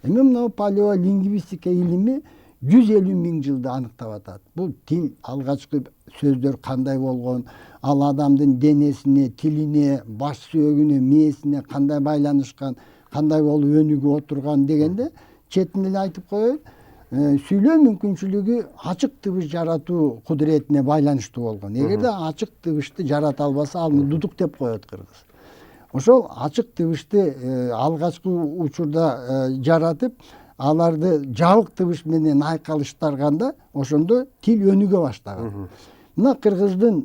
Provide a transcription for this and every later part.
Эми мына палеолингвистика илими 150 миң жылды аныктап атат. Бул тил алгачкы сөздөр кандай болгон, ал адамдын денесине, тилине, баш сөөгүнө, мээсине кандай байланышкан, кандай болуп өнүгүп отурган дегенде четинен эле айтып коеюн. Сүйлөө мүмкүнчүлүгү ачык тыбыш жаратуу кудуретине байланыштуу болгон. Эгерде ачык тыбышты жарата албаса, аны дудук деп коет кыргыз. Ошол ачык тыбышты алгачкы учурда жаратып, аларды жабык тыбыш менен айкалыштырганда, ошондо тил өнүгө баштаган. Мына кыргыздын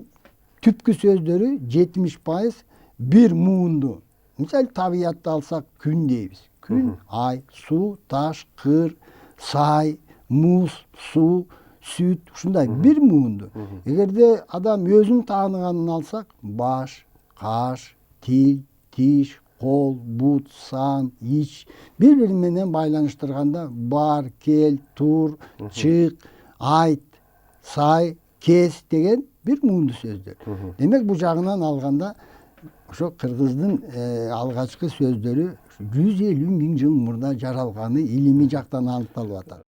түпкү сөздөрү 70% бир муунду. Мисалы табиятты алсак, күн дейбиз. Күн, ай, суу, таш, кыр, сай, муз, суу, сүт, ушундай бир муунду. Эгерде адам өзүн тааныганын алсак, баш, каш, тил, тиш, кол, бут, сан, ич, бири-бири менен байланыштырганда бар, кел, тур, чык, айт, сай, кес деген бир муунду сөздөр. Демек бул жагынан алганда ошо кыргыздын алгачкы сөздөрү 150 миң жыл мурда жаралганы илимий жактан аныкталып атат.